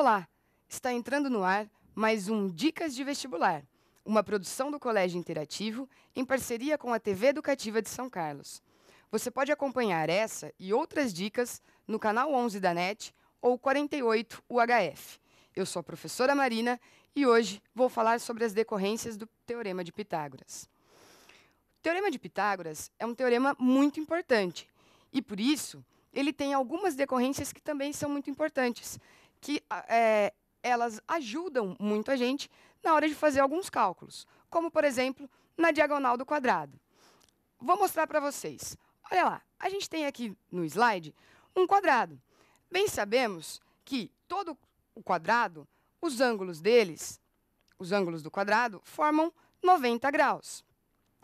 Olá, está entrando no ar mais um Dicas de Vestibular, uma produção do Colégio Interativo em parceria com a TV Educativa de São Carlos. Você pode acompanhar essa e outras dicas no canal 11 da NET ou 48 UHF. Eu sou a professora Marina e hoje vou falar sobre as decorrências do Teorema de Pitágoras. O Teorema de Pitágoras é um teorema muito importante e, por isso, ele tem algumas decorrências que também são muito importantes, que elas ajudam muito a gente na hora de fazer alguns cálculos, como, por exemplo, na diagonal do quadrado. Vou mostrar para vocês. Olha lá, a gente tem aqui no slide um quadrado. Bem sabemos que todo o quadrado, os ângulos do quadrado, formam 90 graus.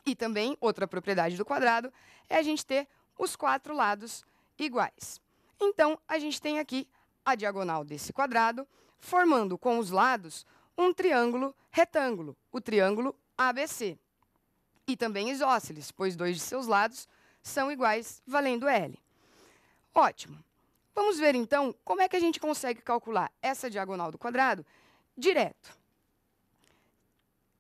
E também, outra propriedade do quadrado é a gente ter os 4 lados iguais. Então, a gente tem aqui a diagonal desse quadrado, formando com os lados um triângulo retângulo, o triângulo ABC. E também isósceles, pois 2 de seus lados são iguais, valendo L. Ótimo. Vamos ver, então, como é que a gente consegue calcular essa diagonal do quadrado direto.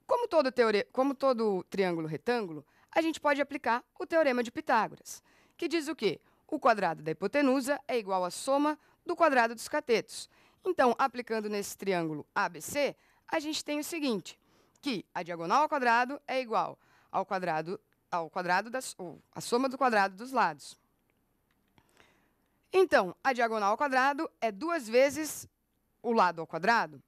Como todo triângulo retângulo, a gente pode aplicar o Teorema de Pitágoras, que diz o quê? O quadrado da hipotenusa é igual à soma do quadrado dos catetos. Então, aplicando nesse triângulo ABC, a gente tem o seguinte, que a diagonal ao quadrado é igual a soma do quadrado dos lados. Então, a diagonal ao quadrado é 2 vezes o lado ao quadrado.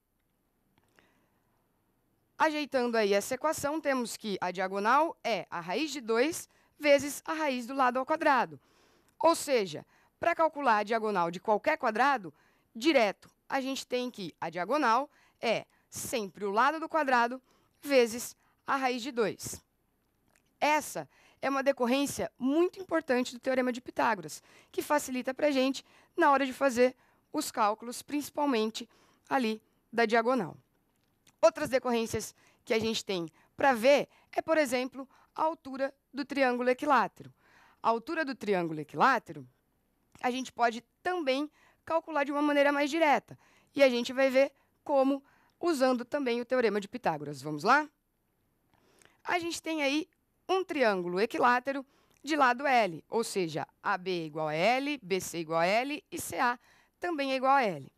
Ajeitando aí essa equação, temos que a diagonal é a raiz de 2 vezes a raiz do lado ao quadrado. Ou seja, para calcular a diagonal de qualquer quadrado, direto, a gente tem que a diagonal é sempre o lado do quadrado vezes a raiz de 2. Essa é uma decorrência muito importante do Teorema de Pitágoras, que facilita para a gente na hora de fazer os cálculos, principalmente ali da diagonal. Outras decorrências que a gente tem para ver é, por exemplo, a altura do triângulo equilátero. A altura do triângulo equilátero, a gente pode também calcular de uma maneira mais direta. E a gente vai ver como usando também o Teorema de Pitágoras. Vamos lá? A gente tem aí um triângulo equilátero de lado L, ou seja, AB é igual a L, BC é igual a L e CA também é igual a L.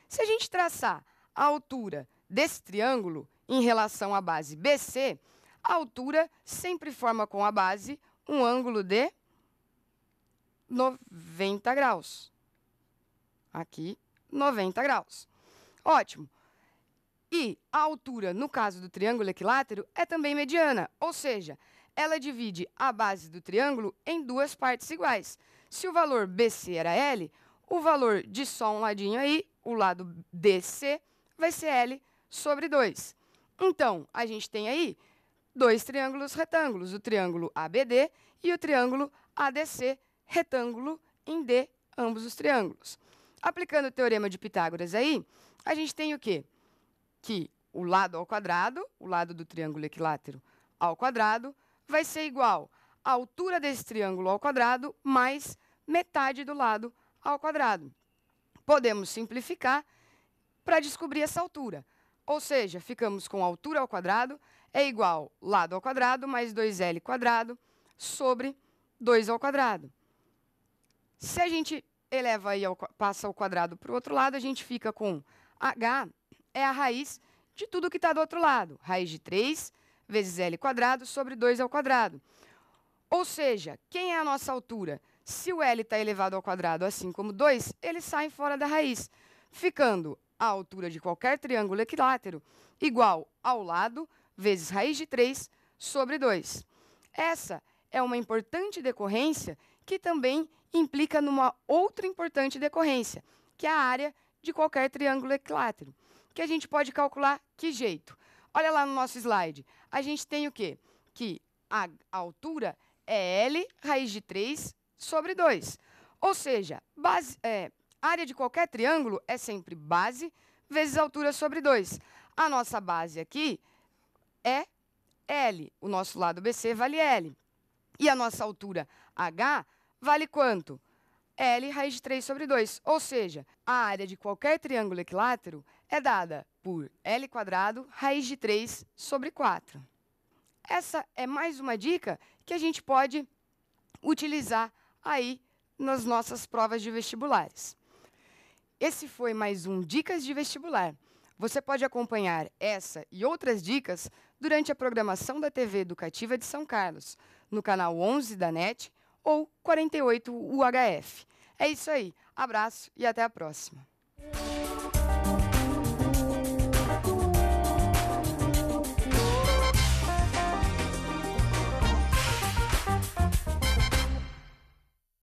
Se a gente traçar a altura desse triângulo em relação à base BC, a altura sempre forma com a base um ângulo de 90 graus. Aqui, 90 graus. Ótimo. E a altura, no caso do triângulo equilátero, é também mediana, ou seja, ela divide a base do triângulo em 2 partes iguais. Se o valor BC era L, o valor de só um ladinho aí, o lado DC, vai ser L sobre 2. Então, a gente tem aí 2 triângulos retângulos, o triângulo ABD e o triângulo ADC, retângulo em D, ambos os triângulos. Aplicando o Teorema de Pitágoras aí, a gente tem o quê? Que o lado ao quadrado, o lado do triângulo equilátero ao quadrado, vai ser igual à altura desse triângulo ao quadrado mais metade do lado ao quadrado. Podemos simplificar para descobrir essa altura. Ou seja, ficamos com a altura ao quadrado é igual lado ao quadrado mais 2L quadrado sobre 2 ao quadrado. Se a gente eleva aí, passa o quadrado para o outro lado, a gente fica com H é a raiz de tudo que está do outro lado. Raiz de 3 vezes L quadrado sobre 2 ao quadrado. Ou seja, quem é a nossa altura? Se o L está elevado ao quadrado, assim como 2, ele sai fora da raiz, ficando a altura de qualquer triângulo equilátero igual ao lado vezes raiz de 3 sobre 2. Essa é uma importante decorrência que também implica numa outra importante decorrência, que é a área de qualquer triângulo equilátero, que a gente pode calcular que jeito? Olha lá no nosso slide. A gente tem o quê? Que a altura é L raiz de 3 sobre 2. Ou seja, área de qualquer triângulo é sempre base vezes altura sobre 2. A nossa base aqui é L. O nosso lado BC vale L. E a nossa altura H vale quanto? L raiz de 3 sobre 2, ou seja, a área de qualquer triângulo equilátero é dada por L² raiz de 3 sobre 4. Essa é mais uma dica que a gente pode utilizar aí nas nossas provas de vestibulares. Esse foi mais um Dicas de Vestibular. Você pode acompanhar essa e outras dicas durante a programação da TV Educativa de São Carlos, no canal 11 da NET ou 48 UHF. É isso aí. Abraço e até a próxima.